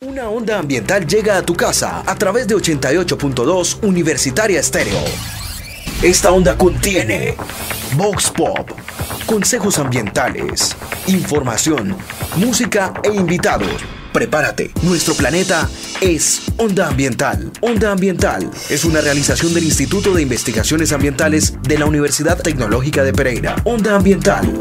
Una onda ambiental llega a tu casa a través de 88.2 Universitaria Estéreo. Esta onda contiene Vox Pop, consejos ambientales, información, música e invitados. Prepárate, nuestro planeta es Onda Ambiental. Onda Ambiental es una realización del Instituto de Investigaciones Ambientales de la Universidad Tecnológica de Pereira. Onda Ambiental.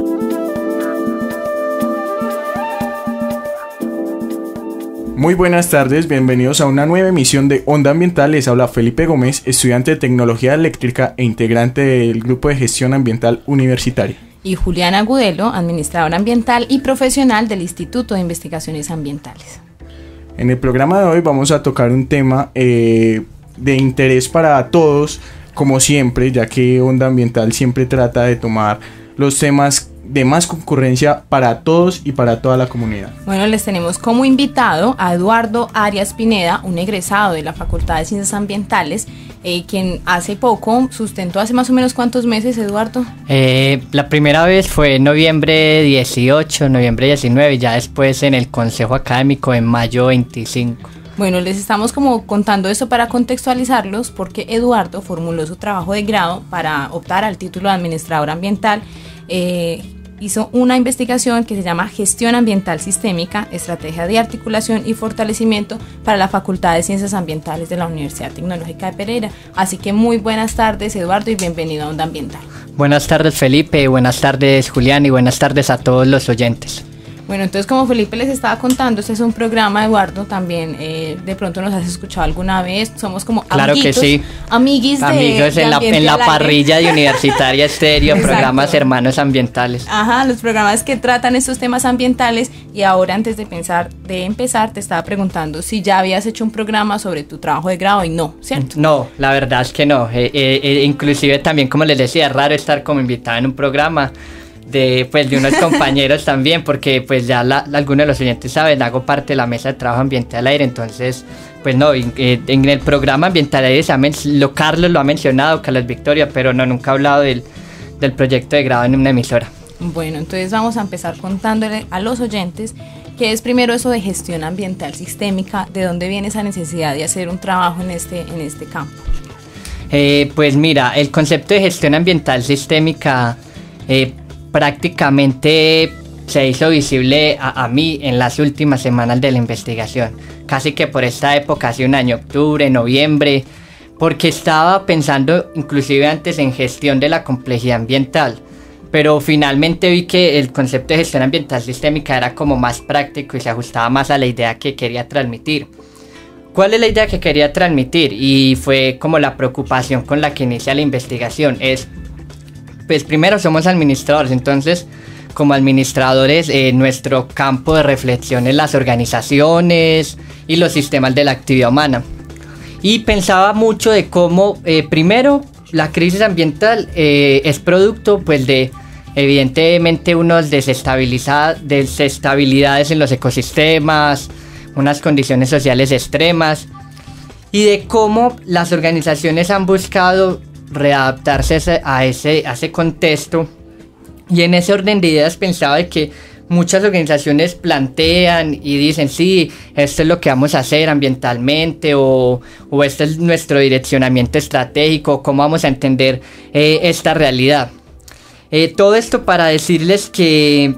Muy buenas tardes, bienvenidos a una nueva emisión de Onda Ambiental. Les habla Felipe Gómez, estudiante de Tecnología Eléctrica e integrante del Grupo de Gestión Ambiental Universitaria. Y Juliana Agudelo, administradora ambiental y profesional del Instituto de Investigaciones Ambientales. En el programa de hoy vamos a tocar un tema de interés para todos, como siempre, ya que Onda Ambiental siempre trata de tomar los temas de más concurrencia para todos y para toda la comunidad. Bueno, les tenemos como invitado a Eduardo Arias Pineda, un egresado de la Facultad de Ciencias Ambientales, quien hace poco sustentó, hace más o menos ¿cuántos meses, Eduardo? La primera vez fue en noviembre 18, noviembre 19, ya después en el Consejo Académico en mayo 25. Bueno, les estamos como contando eso para contextualizarlos, porque Eduardo formuló su trabajo de grado para optar al título de administrador ambiental. Hizo una investigación que se llama Gestión Ambiental Sistémica, Estrategia de Articulación y Fortalecimiento para la Facultad de Ciencias Ambientales de la Universidad Tecnológica de Pereira. Así que muy buenas tardes, Eduardo, y bienvenido a Onda Ambiental. Buenas tardes, Felipe, buenas tardes, Julián, y buenas tardes a todos los oyentes. Bueno, entonces como Felipe les estaba contando, este es un programa, Eduardo, también de pronto nos has escuchado alguna vez, somos como claro amiguitos, que sí. amigos en la parrilla de Universitaria Estéreo, programas hermanos ambientales. Ajá, los programas que tratan estos temas ambientales. Y ahora, antes de empezar, te estaba preguntando si ya habías hecho un programa sobre tu trabajo de grado, y no, ¿cierto? No, la verdad es que no, inclusive también, como les decía, es raro estar como invitado en un programa de unos compañeros también, porque pues ya algunos de los oyentes saben, hago parte de la mesa de trabajo ambiental al aire, entonces pues no, en el programa ambiental al aire Carlos lo ha mencionado, Carlos Victoria, pero no, nunca ha hablado del proyecto de grado en una emisora. Bueno, entonces vamos a empezar contándole a los oyentes qué es primero eso de gestión ambiental sistémica, de dónde viene esa necesidad de hacer un trabajo en este campo. Pues mira, el concepto de gestión ambiental sistémica prácticamente se hizo visible a mí en las últimas semanas de la investigación, casi que por esta época, hace un año, octubre, noviembre, porque estaba pensando inclusive antes en gestión de la complejidad ambiental, pero finalmente vi que el concepto de gestión ambiental sistémica era como más práctico y se ajustaba más a la idea que quería transmitir. ¿Cuál es la idea que quería transmitir? Y fue como la preocupación con la que inicia la investigación, pues primero somos administradores, entonces como administradores nuestro campo de reflexión es las organizaciones y los sistemas de la actividad humana. Y pensaba mucho de cómo primero la crisis ambiental es producto pues de evidentemente unas desestabilidades en los ecosistemas, unas condiciones sociales extremas, y de cómo las organizaciones han buscado readaptarse a ese contexto. Y en ese orden de ideas pensaba de que muchas organizaciones plantean y dicen sí, esto es lo que vamos a hacer ambientalmente, o este es nuestro direccionamiento estratégico, cómo vamos a entender esta realidad. Todo esto para decirles que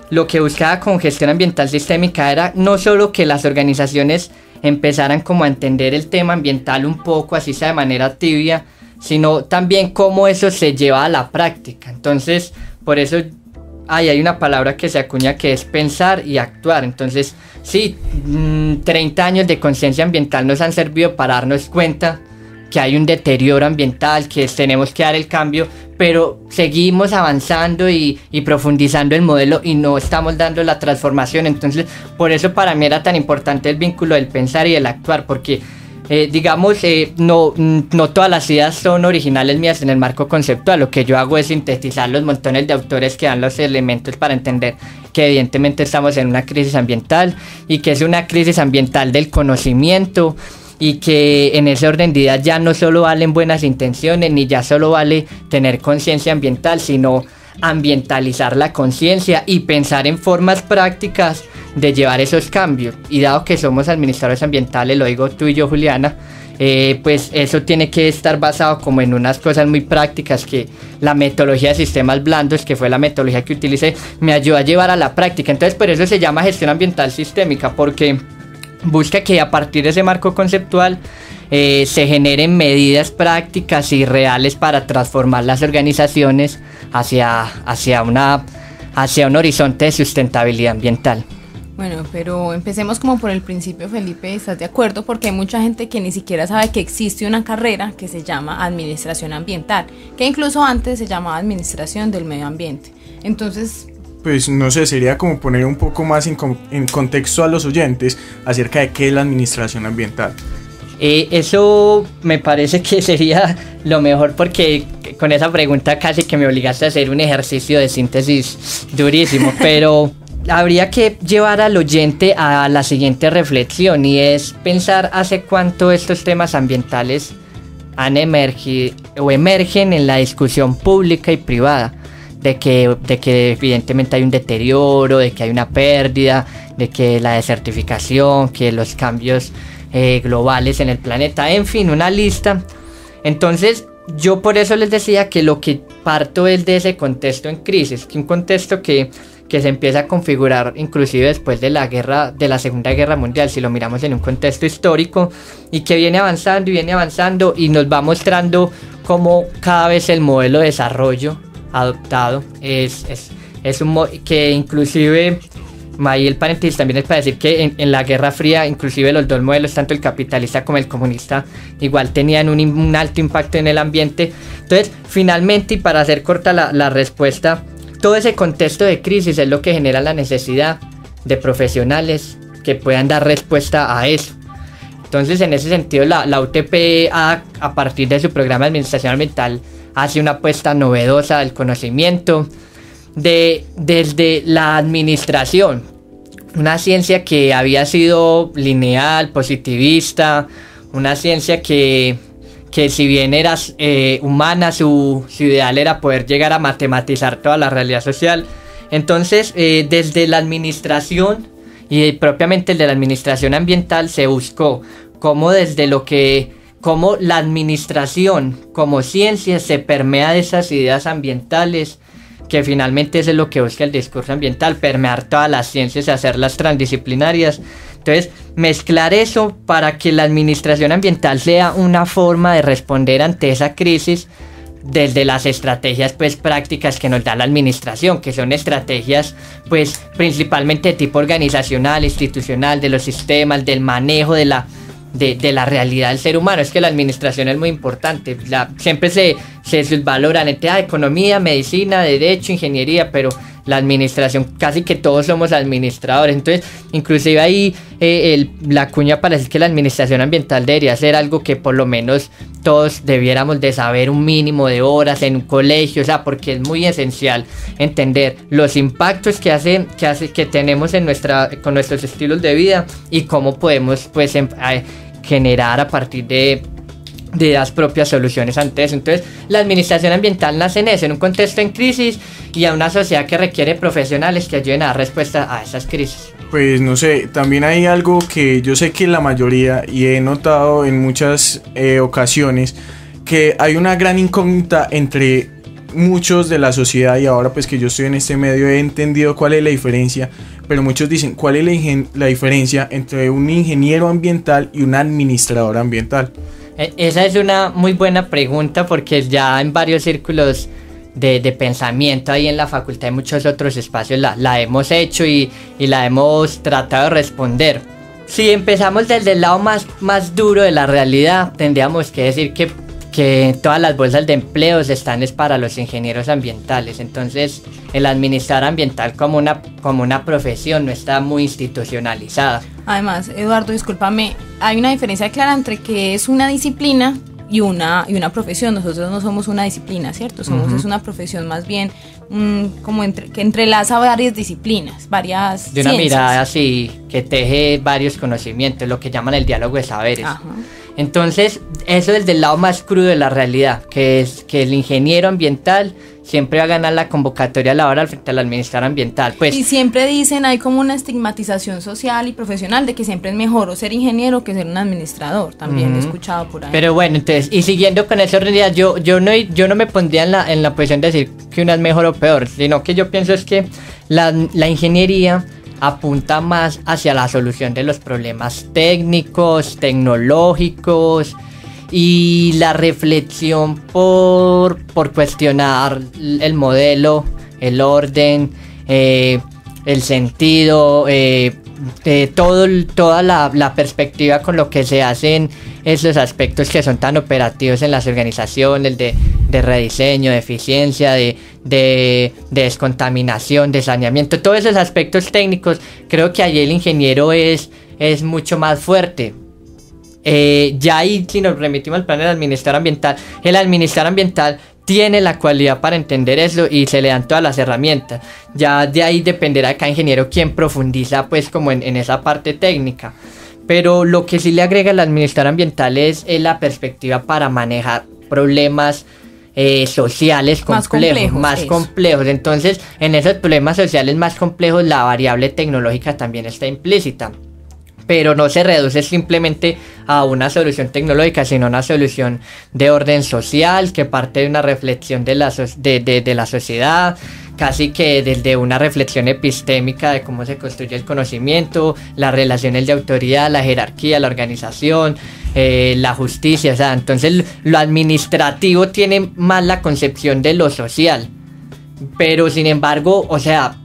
lo que buscaba con gestión ambiental sistémica era no solo que las organizaciones empezaran como a entender el tema ambiental un poco, así sea de manera tibia, sino también cómo eso se lleva a la práctica. Entonces, por eso hay una palabra que se acuña que es pensar y actuar. Entonces, sí, 30 años de conciencia ambiental nos han servido para darnos cuenta que hay un deterioro ambiental, que tenemos que dar el cambio, pero seguimos avanzando y profundizando el modelo y no estamos dando la transformación. Entonces, por eso para mí era tan importante el vínculo del pensar y del actuar, porque no todas las ideas son originales mías en el marco conceptual. Lo que yo hago es sintetizar los montones de autores que dan los elementos para entender que evidentemente estamos en una crisis ambiental, y que es una crisis ambiental del conocimiento, y que en ese orden de ideas ya no solo valen buenas intenciones, ni ya solo vale tener conciencia ambiental, sino ambientalizar la conciencia y pensar en formas prácticas de llevar esos cambios. Y dado que somos administradores ambientales, lo digo tú y yo, Juliana, pues eso tiene que estar basado como en unas cosas muy prácticas que la metodología de sistemas blandos, que fue la metodología que utilicé, me ayudó a llevar a la práctica. Entonces por eso se llama gestión ambiental sistémica, porque busca que a partir de ese marco conceptual se generen medidas prácticas y reales para transformar las organizaciones hacia un horizonte de sustentabilidad ambiental. Bueno, pero empecemos como por el principio, Felipe, ¿estás de acuerdo? Porque hay mucha gente que ni siquiera sabe que existe una carrera que se llama Administración Ambiental, que incluso antes se llamaba Administración del Medio Ambiente. Entonces, pues no sé, sería como poner un poco más en contexto a los oyentes acerca de qué es la administración ambiental. Eso me parece que sería lo mejor, porque con esa pregunta casi que me obligaste a hacer un ejercicio de síntesis durísimo, pero habría que llevar al oyente a la siguiente reflexión, y es pensar hace cuánto estos temas ambientales han emergido o emergen en la discusión pública y privada, de que evidentemente hay un deterioro, de que hay una pérdida, de que la desertificación, que los cambios globales en el planeta, en fin, una lista. Entonces yo por eso les decía que lo que parto es de ese contexto en crisis, que un contexto que se empieza a configurar inclusive después de la Segunda Guerra Mundial, si lo miramos en un contexto histórico, y que viene avanzando y nos va mostrando cómo cada vez el modelo de desarrollo adoptado es que inclusive, ahí el paréntesis también es para decir que en la Guerra Fría inclusive los dos modelos, tanto el capitalista como el comunista, igual tenían un alto impacto en el ambiente. Entonces finalmente, y para hacer corta la respuesta, todo ese contexto de crisis es lo que genera la necesidad de profesionales que puedan dar respuesta a eso. Entonces en ese sentido la UTP a partir de su programa de administración ambiental hace una apuesta novedosa del conocimiento desde la administración, una ciencia que había sido lineal, positivista, una ciencia que si bien era humana, su ideal era poder llegar a matematizar toda la realidad social. Entonces desde la administración y propiamente desde la administración ambiental se buscó cómo la administración como ciencia se permea de esas ideas ambientales, que finalmente eso es lo que busca el discurso ambiental, permear todas las ciencias y hacerlas transdisciplinarias. Entonces, mezclar eso para que la administración ambiental sea una forma de responder ante esa crisis desde las estrategias pues prácticas que nos da la administración, que son estrategias pues principalmente de tipo organizacional, institucional, de los sistemas, del manejo de la realidad del ser humano. Es que la administración es muy importante, siempre se subvalora en economía, medicina, derecho, ingeniería, pero la administración, casi que todos somos administradores. Entonces inclusive ahí la cuña para decir que la administración ambiental debería ser algo que por lo menos todos debiéramos de saber un mínimo de horas en un colegio, o sea, porque es muy esencial entender los impactos que tenemos con nuestros estilos de vida y cómo podemos pues generar a partir de las propias soluciones ante eso. Entonces la administración ambiental nace en un contexto en crisis y a una sociedad que requiere profesionales que ayuden a dar respuesta a esas crisis. Pues no sé, también hay algo que yo sé que la mayoría, y he notado en muchas ocasiones, que hay una gran incógnita entre muchos de la sociedad, y ahora pues que yo estoy en este medio he entendido cuál es la diferencia, pero muchos dicen cuál es la diferencia entre un ingeniero ambiental y un administrador ambiental. Esa es una muy buena pregunta, porque ya en varios círculos de pensamiento ahí en la facultad y muchos otros espacios la hemos hecho y la hemos tratado de responder. Si empezamos desde el lado más duro de la realidad, tendríamos que decir que todas las bolsas de empleos están para los ingenieros ambientales. Entonces el administrador ambiental como una profesión no está muy institucionalizada. Además, Eduardo, discúlpame, hay una diferencia clara entre que es una disciplina y una profesión. Nosotros no somos una disciplina, ¿cierto? Es una profesión más bien que entrelaza varias disciplinas, varias de una ciencias. mirada así, que teje varios conocimientos, lo que llaman el diálogo de saberes. Ajá. Entonces, eso es del lado más crudo de la realidad, que es que el ingeniero ambiental siempre va a ganar la convocatoria laboral frente al administrador ambiental. Pues, y siempre dicen, hay como una estigmatización social y profesional de que siempre es mejor o ser ingeniero que ser un administrador. También he escuchado por ahí. pero bueno, entonces, y siguiendo con esa realidad, yo no me pondría en la posición de decir que una es mejor o peor, sino que yo pienso es que la ingeniería apunta más hacia la solución de los problemas técnicos, tecnológicos, y la reflexión por cuestionar el modelo, el orden, el sentido, toda la perspectiva con lo que se hacen esos aspectos que son tan operativos en las organizaciones, de rediseño, de eficiencia, de descontaminación, de saneamiento, todos esos aspectos técnicos. Creo que allí el ingeniero es mucho más fuerte. Ya ahí, si nos remitimos al plan del administrador ambiental, el administrador ambiental tiene la cualidad para entender eso y se le dan todas las herramientas. Ya de ahí dependerá de cada ingeniero quien profundiza pues como en esa parte técnica. Pero lo que sí le agrega el administrador ambiental es la perspectiva para manejar problemas sociales más complejos. Entonces, en esos problemas sociales más complejos, la variable tecnológica también está implícita. Pero no se reduce simplemente a una solución tecnológica, sino una solución de orden social que parte de una reflexión de la sociedad, casi que desde una reflexión epistémica de cómo se construye el conocimiento, las relaciones de autoridad, la jerarquía, la organización, la justicia. O sea, entonces lo administrativo tiene más la concepción de lo social, pero sin embargo, o sea,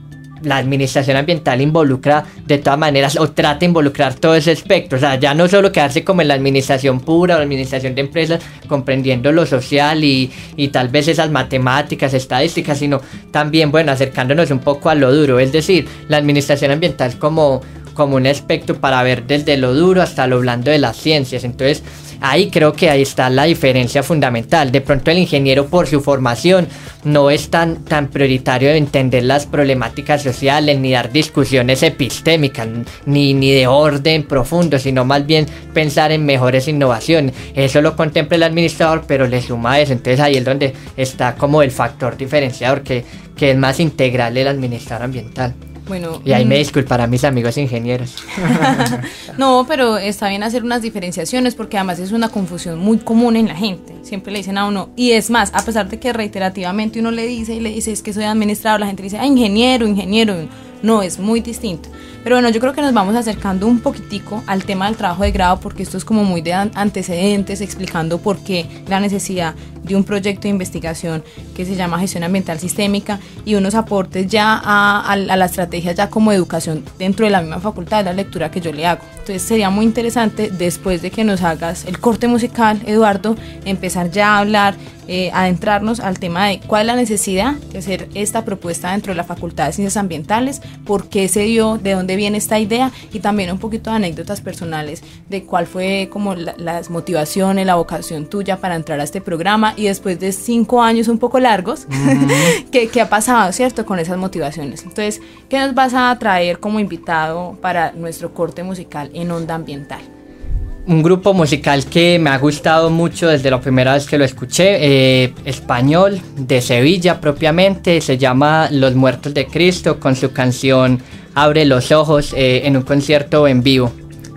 la administración ambiental involucra de todas maneras o trata de involucrar todo ese espectro. O sea, ya no solo quedarse como en la administración pura o la administración de empresas, comprendiendo lo social y tal vez esas matemáticas, estadísticas, sino también, bueno, acercándonos un poco a lo duro. Es decir, la administración ambiental como un espectro para ver desde lo duro hasta lo blando de las ciencias. Entonces, ahí creo que ahí está la diferencia fundamental. De pronto el ingeniero, por su formación, no es tan prioritario de entender las problemáticas sociales, ni dar discusiones epistémicas, ni de orden profundo, sino más bien pensar en mejores innovaciones. Eso lo contempla el administrador, pero le suma eso. Entonces ahí es donde está como el factor diferenciador, que es más integral el administrador ambiental. Bueno, y ahí me disculparán mis amigos ingenieros. No, pero está bien hacer unas diferenciaciones porque además es una confusión muy común en la gente. Siempre le dicen a uno, y es más, a pesar de que reiterativamente uno le dice es que soy administrador, la gente le dice, ingeniero. No, es muy distinto. Pero bueno, yo creo que nos vamos acercando un poquitico al tema del trabajo de grado, porque esto es como muy de antecedentes, explicando por qué la necesidad de un proyecto de investigación que se llama gestión ambiental sistémica y unos aportes ya a la estrategia ya como educación dentro de la misma facultad, de la lectura que yo le hago. Entonces sería muy interesante, después de que nos hagas el corte musical, Eduardo, empezar ya a hablar, adentrarnos al tema de cuál es la necesidad de hacer esta propuesta dentro de la Facultad de Ciencias Ambientales, por qué se dio, de dónde viene esta idea y también un poquito de anécdotas personales de cuál fue como las motivaciones, la vocación tuya para entrar a este programa y después de 5 años un poco largos, ¿qué ha pasado, cierto, con esas motivaciones? Entonces, ¿qué nos vas a traer como invitado para nuestro corte musical en Onda Ambiental? Un grupo musical que me ha gustado mucho desde la primera vez que lo escuché, español, de Sevilla propiamente, se llama Los Muertos de Cristo, con su canción Abre los Ojos, en un concierto en vivo.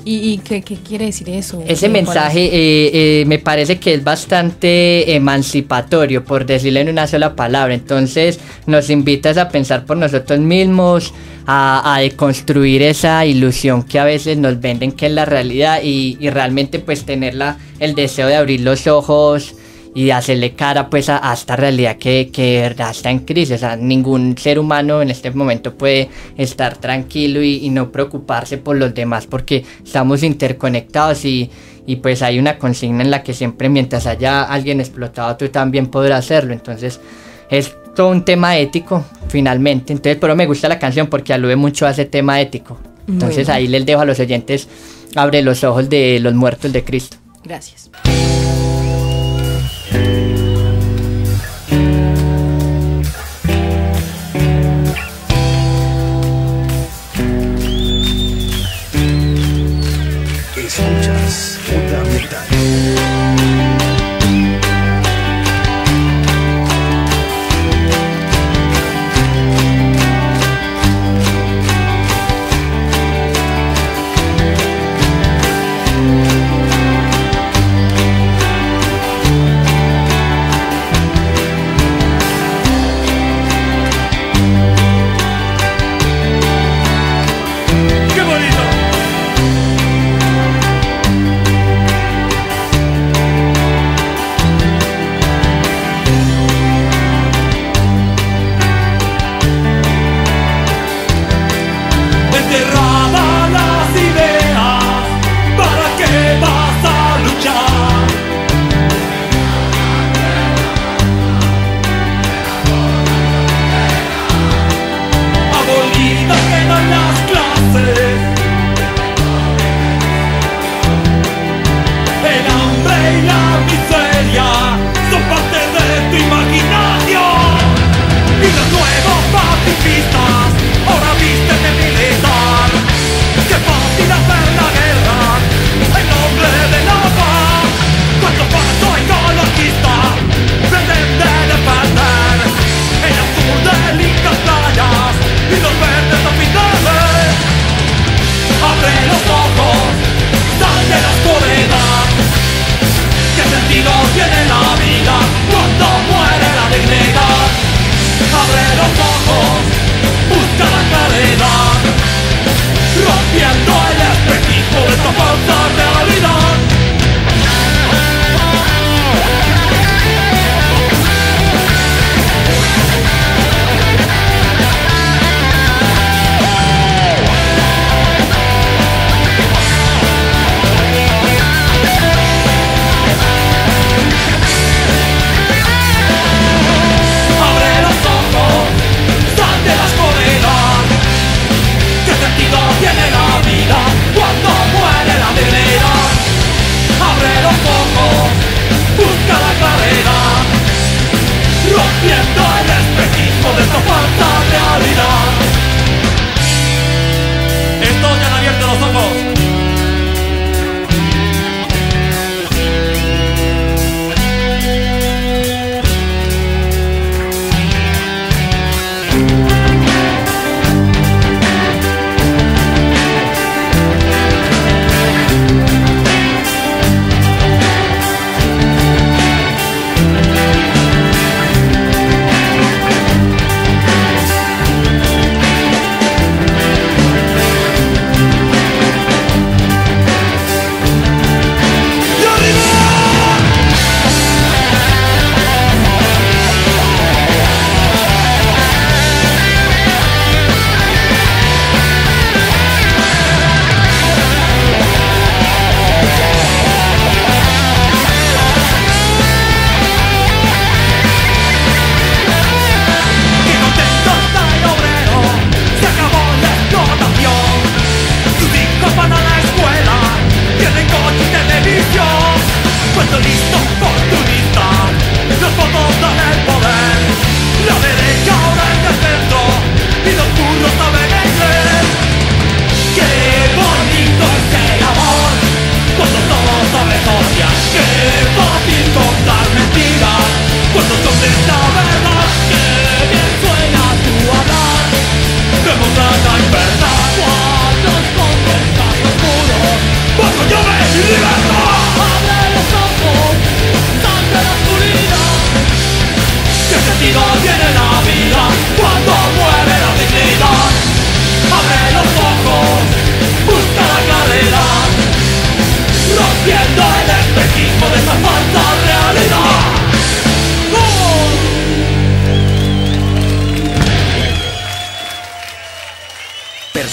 ¿Y qué quiere decir eso? Ese mensaje me parece que es bastante emancipatorio, por decirlo en una sola palabra. Entonces nos invitas a pensar por nosotros mismos, a deconstruir esa ilusión que a veces nos venden que es la realidad y realmente pues tener el deseo de abrir los ojos y hacerle cara pues a esta realidad que de verdad está en crisis. O sea, ningún ser humano en este momento puede estar tranquilo y no preocuparse por los demás porque estamos interconectados y pues hay una consigna en la que siempre mientras haya alguien explotado tú también podrás hacerlo. Entonces es todo un tema ético finalmente. Entonces, pero me gusta la canción porque alude mucho a ese tema ético. Entonces ahí les dejo a los oyentes Abre los Ojos de Los Muertos de Cristo. Gracias. Escuchas Onda Ambiental.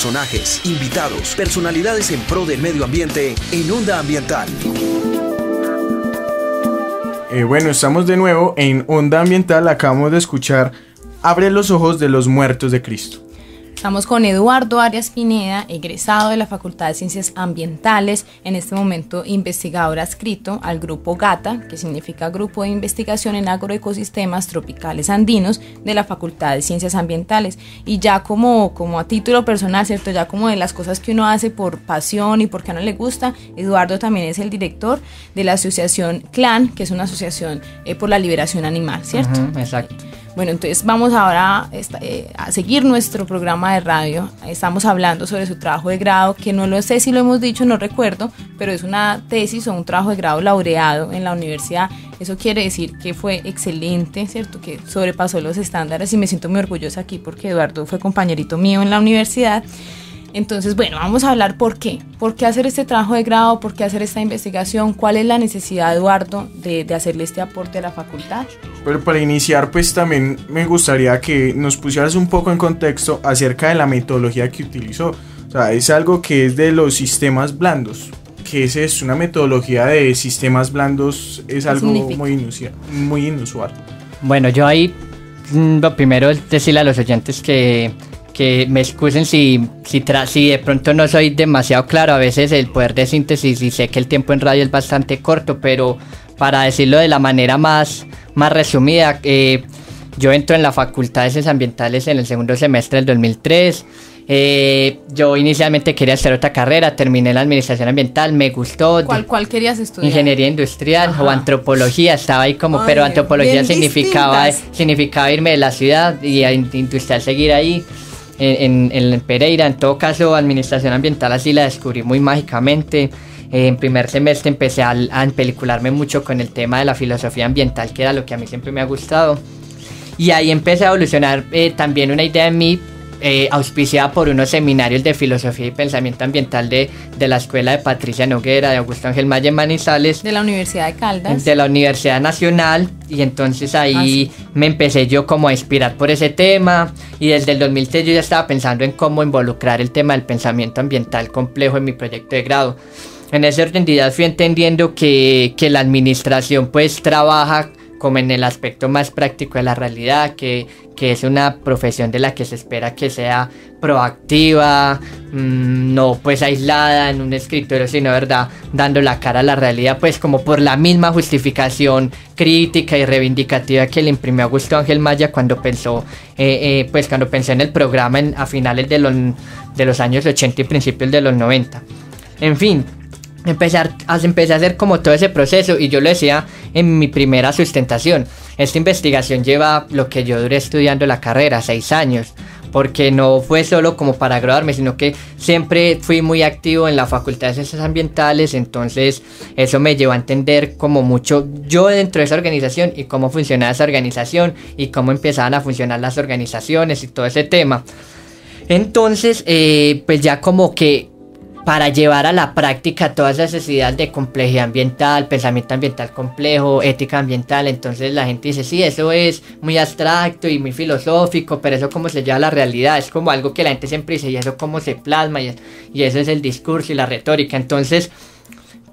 Personajes, invitados, personalidades en pro del medio ambiente en Onda Ambiental. Bueno, estamos de nuevo en Onda Ambiental. Acabamos de escuchar Abre los ojos de los muertos de Cristo. Estamos con Eduardo Arias Pineda, egresado de la Facultad de Ciencias Ambientales, en este momento investigador adscrito al grupo GATA, que significa Grupo de Investigación en Agroecosistemas Tropicales Andinos de la Facultad de Ciencias Ambientales. Y ya como a título personal, ¿cierto? Ya como de las cosas que uno hace por pasión y porque a uno le gusta, Eduardo también es el director de la asociación CLAN, que es una asociación por la liberación animal, ¿cierto? Exacto. Bueno, entonces vamos ahora a seguir nuestro programa de radio. Estamos hablando sobre su trabajo de grado, que no lo sé si lo hemos dicho, no recuerdo, pero es una tesis o un trabajo de grado laureado en la universidad. Eso quiere decir que fue excelente, ¿cierto? Que sobrepasó los estándares y me siento muy orgullosa aquí porque Eduardo fue compañerito mío en la universidad. Entonces, bueno, vamos a hablar por qué. ¿Por qué hacer este trabajo de grado? ¿Por qué hacer esta investigación? ¿Cuál es la necesidad, Eduardo, de hacerle este aporte a la facultad? Pero para iniciar, pues también me gustaría que nos pusieras un poco en contexto acerca de la metodología que utilizó. O sea, es algo que es de los sistemas blandos. ¿Qué es eso? Una metodología de sistemas blandos es algo muy inusual. Bueno, yo ahí lo primero es decirle a los oyentes que me excusen si de pronto no soy demasiado claro. A veces el poder de síntesis, y sé que el tiempo en radio es bastante corto, pero para decirlo de la manera más resumida, yo entro en la Facultad de Ciencias Ambientales en el segundo semestre del 2003. Yo inicialmente quería hacer otra carrera, terminé la administración ambiental, me gustó. ¿Cuál querías estudiar? Ingeniería industrial. Ajá. O antropología, estaba ahí como, pero antropología significaba irme de la ciudad y a industrial seguir ahí. En Pereira. En todo caso, administración ambiental así la descubrí muy mágicamente. En primer semestre empecé a empelicularme mucho con el tema de la filosofía ambiental, que era lo que a mí siempre me ha gustado, y ahí empecé a evolucionar también una idea en mí, auspiciada por unos seminarios de filosofía y pensamiento ambiental de la escuela de Patricia Noguera, de Augusto Ángel Maya en Manizales, de la Universidad de Caldas, de la Universidad Nacional. Y entonces ahí me empecé yo como a inspirar por ese tema, y desde el 2003 yo ya estaba pensando en cómo involucrar el tema del pensamiento ambiental complejo en mi proyecto de grado. En ese orden de ideas fui entendiendo que la administración pues trabaja como en el aspecto más práctico de la realidad, que es una profesión de la que se espera que sea proactiva, no pues aislada en un escritorio, sino verdad, dando la cara a la realidad, pues como por la misma justificación crítica y reivindicativa que le imprimió Augusto Ángel Maya cuando pensó en el programa a finales de los años 80 y principios de los 90. En fin, empecé a hacer como todo ese proceso, y yo lo decía en mi primera sustentación. Esta investigación lleva lo que yo duré estudiando la carrera, 6 años, porque no fue solo como para graduarme, sino que siempre fui muy activo en la Facultad de Ciencias Ambientales. Entonces eso me llevó a entender como mucho yo dentro de esa organización y cómo funcionaba esa organización y cómo empezaban a funcionar las organizaciones y todo ese tema. Entonces pues ya como que para llevar a la práctica todas esas necesidades de complejidad ambiental, pensamiento ambiental complejo, ética ambiental, entonces la gente dice, sí, eso es muy abstracto y muy filosófico, pero eso cómo se lleva a la realidad, es como algo que la gente siempre dice, y eso cómo se plasma, y eso es el discurso y la retórica. Entonces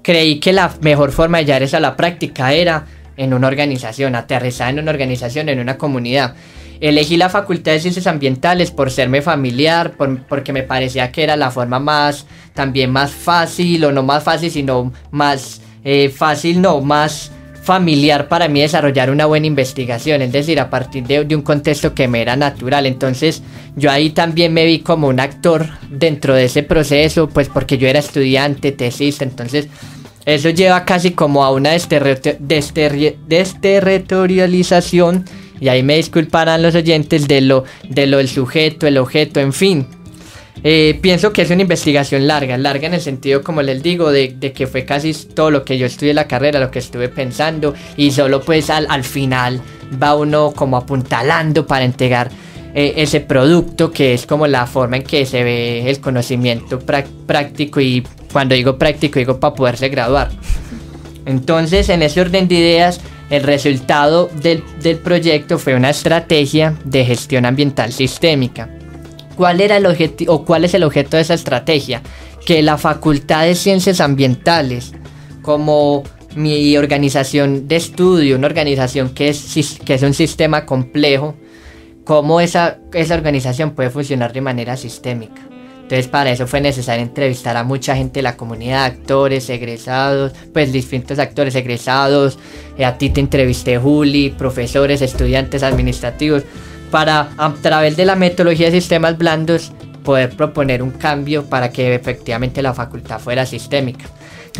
creí que la mejor forma de llevar eso a la práctica era en una organización, aterrizada en una organización, en una comunidad. Elegí la Facultad de Ciencias Ambientales por serme familiar, porque me parecía que era la forma más fácil, o no más fácil, sino más más familiar para mí desarrollar una buena investigación, es decir, a partir de un contexto que me era natural. Entonces yo ahí también me vi como un actor dentro de ese proceso, pues porque yo era estudiante, tesista, entonces eso lleva casi como a una desterritorialización. Y ahí me disculparán los oyentes de lo del sujeto, el objeto, en fin. Pienso que es una investigación larga en el sentido, como les digo, de que fue casi todo lo que yo estudié en la carrera, lo que estuve pensando, y solo pues al final va uno como apuntalando para entregar ese producto, que es como la forma en que se ve el conocimiento práctico, y cuando digo práctico digo para poderse graduar. Entonces, en ese orden de ideas, el resultado del proyecto fue una estrategia de gestión ambiental sistémica. ¿Cuál era el objetivo, o cuál es el objeto de esa estrategia? Que la Facultad de Ciencias Ambientales, como mi organización de estudio, una organización que es un sistema complejo, cómo esa organización puede funcionar de manera sistémica. Entonces para eso fue necesario entrevistar a mucha gente de la comunidad, actores, egresados, pues distintos actores egresados, a ti te entrevisté, Juli, profesores, estudiantes, administrativos, para a través de la metodología de sistemas blandos poder proponer un cambio para que efectivamente la facultad fuera sistémica.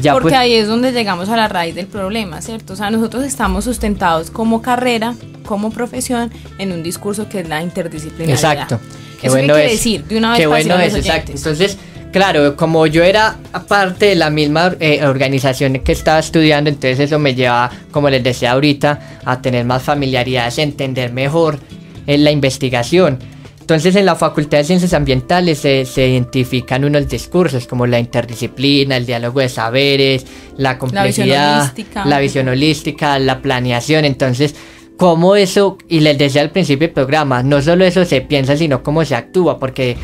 Ya porque pues, ahí es donde llegamos a la raíz del problema, ¿cierto? O sea, nosotros estamos sustentados como carrera, como profesión, en un discurso que es la interdisciplinariedad. Exacto. ¿Eso qué quiere decir? De una vez qué para bueno decirlo a es, los exacto. oyentes. Entonces, claro, como yo era parte de la misma organización que estaba estudiando, entonces eso me lleva, como les decía ahorita, a tener más familiaridades, a entender mejor la investigación. Entonces en la Facultad de Ciencias Ambientales se identifican unos discursos como la interdisciplina, el diálogo de saberes, la complejidad, la visión holística, la planeación. Entonces, cómo eso, y les decía al principio del programa, no solo eso se piensa, sino cómo se actúa, porque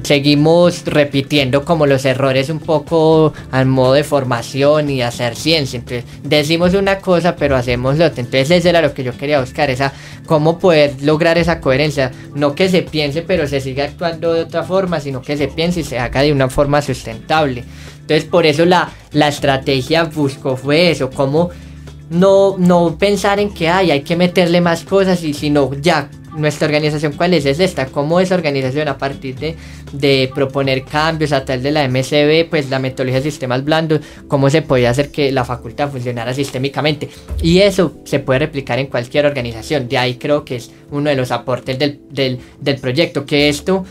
seguimos repitiendo como los errores un poco al modo de formación y hacer ciencia. Entonces decimos una cosa pero hacemos la otra. Entonces eso era lo que yo quería buscar, cómo poder lograr esa coherencia, no que se piense pero se siga actuando de otra forma, sino que se piense y se haga de una forma sustentable. Entonces por eso la estrategia buscó fue eso, cómo no pensar en que hay que meterle más cosas, sino ya nuestra organización cuál es esta, cómo esa organización a partir de proponer cambios a través de la MCB, pues la metodología de sistemas blandos, cómo se podía hacer que la facultad funcionara sistémicamente, y eso se puede replicar en cualquier organización. De ahí creo que es uno de los aportes del proyecto, que esto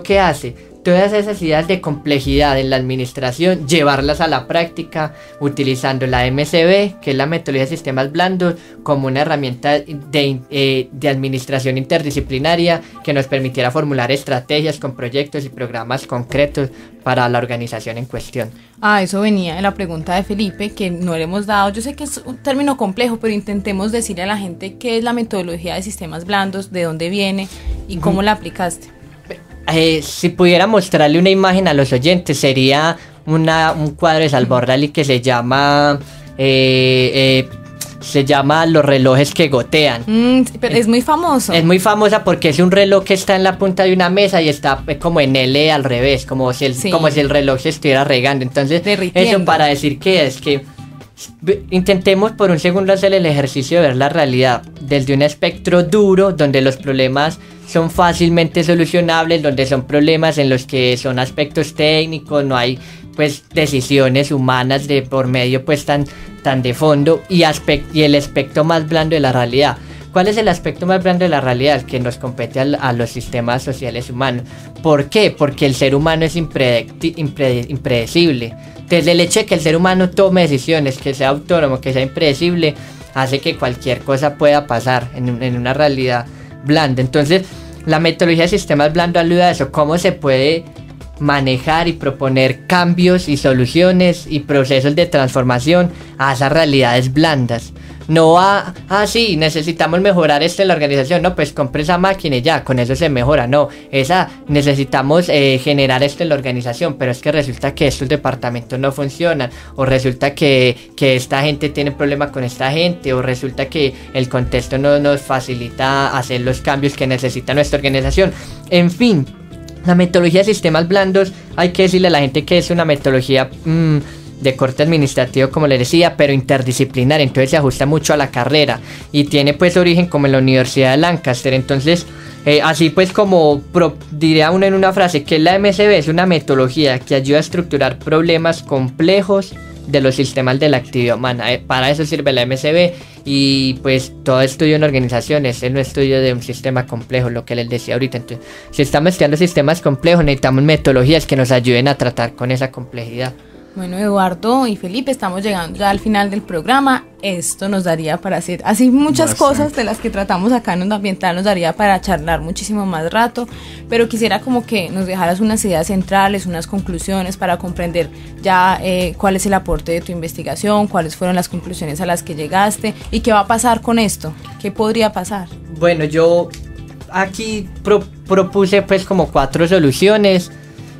que hace todas esas ideas de complejidad en la administración, llevarlas a la práctica utilizando la MCB, que es la metodología de sistemas blandos, como una herramienta de administración interdisciplinaria que nos permitiera formular estrategias con proyectos y programas concretos para la organización en cuestión. Eso venía en la pregunta de Felipe, que no le hemos dado. Yo sé que es un término complejo, pero intentemos decirle a la gente qué es la metodología de sistemas blandos, de dónde viene y cómo la aplicaste. Si pudiera mostrarle una imagen a los oyentes, sería un cuadro de Salvador Dalí que se llama Los relojes que gotean. Pero es muy famoso. Es muy famosa porque es un reloj que está en la punta de una mesa y está como en L al revés, como si el reloj se estuviera regando. Entonces, derritiendo. Eso para decir que intentemos por un segundo hacer el ejercicio de ver la realidad desde un espectro duro, donde los problemas son fácilmente solucionables, donde son problemas en los que son aspectos técnicos, no hay pues decisiones humanas de por medio pues tan de fondo, y el aspecto más blando de la realidad. ¿Cuál es el aspecto más blando de la realidad? El que nos compete a los sistemas sociales humanos. ¿Por qué? Porque el ser humano es impredecible. Desde el hecho de que el ser humano tome decisiones, que sea autónomo, que sea impredecible, hace que cualquier cosa pueda pasar en una realidad blanda. Entonces, la metodología de sistemas blandos ayuda a eso, cómo se puede manejar y proponer cambios y soluciones y procesos de transformación a esas realidades blandas. No sí, necesitamos mejorar esto en la organización, no, pues compre esa máquina y ya, con eso se mejora, no, necesitamos generar esto en la organización, pero es que resulta que estos departamentos no funcionan, o resulta que esta gente tiene problemas con esta gente, o resulta que el contexto no nos facilita hacer los cambios que necesita nuestra organización. En fin, la metodología de sistemas blandos, hay que decirle a la gente que es una metodología de corte administrativo, como les decía, pero interdisciplinar, entonces se ajusta mucho a la carrera y tiene pues origen como en la Universidad de Lancaster. Entonces así pues como diría uno en una frase, que la MCB es una metodología que ayuda a estructurar problemas complejos de los sistemas de la actividad humana. Para eso sirve la MCB, y pues todo estudio en organizaciones es un estudio de un sistema complejo, lo que les decía ahorita. Entonces, si estamos estudiando sistemas complejos, necesitamos metodologías que nos ayuden a tratar con esa complejidad. Bueno, Eduardo y Felipe, estamos llegando ya al final del programa. Esto nos daría para hacer así muchas cosas de las que tratamos acá en Onda Ambiental, nos daría para charlar muchísimo más rato, pero quisiera como que nos dejaras unas ideas centrales, unas conclusiones para comprender ya cuál es el aporte de tu investigación, cuáles fueron las conclusiones a las que llegaste y qué va a pasar con esto, qué podría pasar. Bueno, yo aquí propuse pues como 4 soluciones.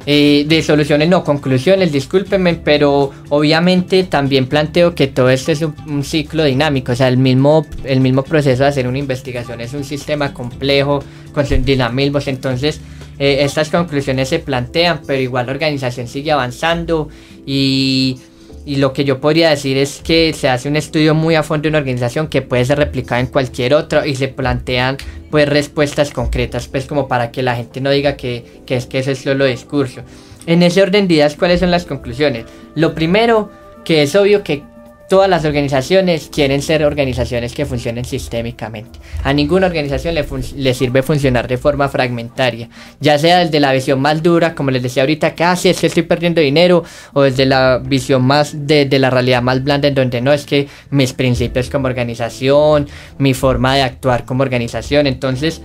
de soluciones, no, conclusiones, discúlpenme, pero obviamente también planteo que todo esto es un ciclo dinámico, o sea, el mismo proceso de hacer una investigación es un sistema complejo, con sus dinamismos, entonces estas conclusiones se plantean, pero igual la organización sigue avanzando y lo que yo podría decir es que se hace un estudio muy a fondo de una organización que puede ser replicada en cualquier otra y se plantean pues respuestas concretas, pues como para que la gente no diga que eso es solo discurso. En ese orden de ideas, ¿cuáles son las conclusiones? Lo primero, que es obvio que todas las organizaciones quieren ser organizaciones que funcionen sistémicamente. A ninguna organización le sirve funcionar de forma fragmentaria, ya sea desde la visión más dura, como les decía ahorita, que es que estoy perdiendo dinero, o desde la visión más de la realidad más blanda, en donde no, es que mis principios como organización, mi forma de actuar como organización. Entonces,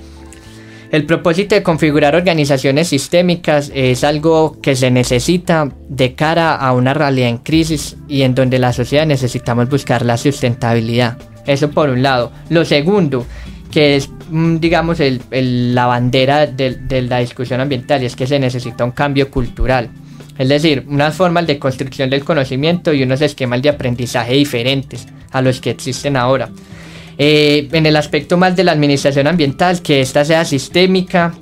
el propósito de configurar organizaciones sistémicas es algo que se necesita de cara a una realidad en crisis y en donde la sociedad necesitamos buscar la sustentabilidad. Eso por un lado. Lo segundo, que es digamos la bandera de la discusión ambiental, y es que se necesita un cambio cultural. Es decir, unas formas de construcción del conocimiento y unos esquemas de aprendizaje diferentes a los que existen ahora. En el aspecto más de la administración ambiental, que ésta sea sistémica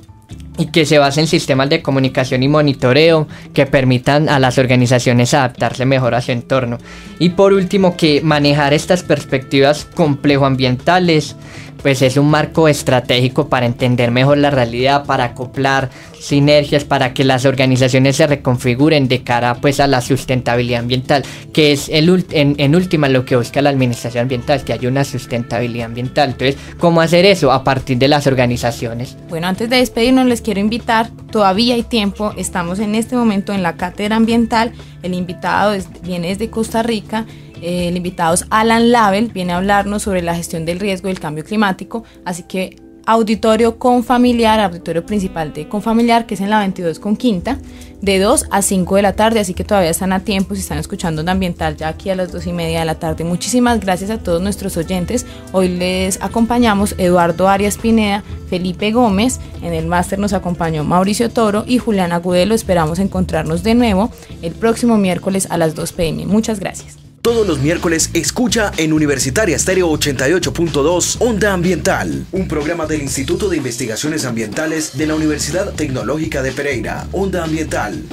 y que se base en sistemas de comunicación y monitoreo que permitan a las organizaciones adaptarse mejor a su entorno. Y por último, que manejar estas perspectivas complejoambientales pues es un marco estratégico para entender mejor la realidad, para acoplar sinergias, para que las organizaciones se reconfiguren de cara pues a la sustentabilidad ambiental, que es en última lo que busca la administración ambiental, que haya una sustentabilidad ambiental. Entonces, ¿cómo hacer eso? A partir de las organizaciones. Bueno, antes de despedirnos les quiero invitar, todavía hay tiempo, estamos en este momento en la cátedra ambiental, el invitado viene desde Costa Rica. El invitado es Alan Label, viene a hablarnos sobre la gestión del riesgo del cambio climático, así que auditorio Confamiliar, auditorio principal de Confamiliar, que es en la 22 con Quinta, de 2 a 5 de la tarde, así que todavía están a tiempo si están escuchando Onda Ambiental ya aquí a las 2:30 de la tarde. Muchísimas gracias a todos nuestros oyentes. Hoy les acompañamos Eduardo Arias Pineda, Felipe Gómez, en el máster nos acompañó Mauricio Toro y Julián Agudelo. Esperamos encontrarnos de nuevo el próximo miércoles a las 2 p.m. Muchas gracias. Todos los miércoles escucha en Universitaria Estéreo 88.2 Onda Ambiental, un programa del Instituto de Investigaciones Ambientales de la Universidad Tecnológica de Pereira. Onda Ambiental.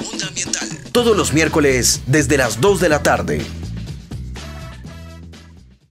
Todos los miércoles desde las 2 de la tarde.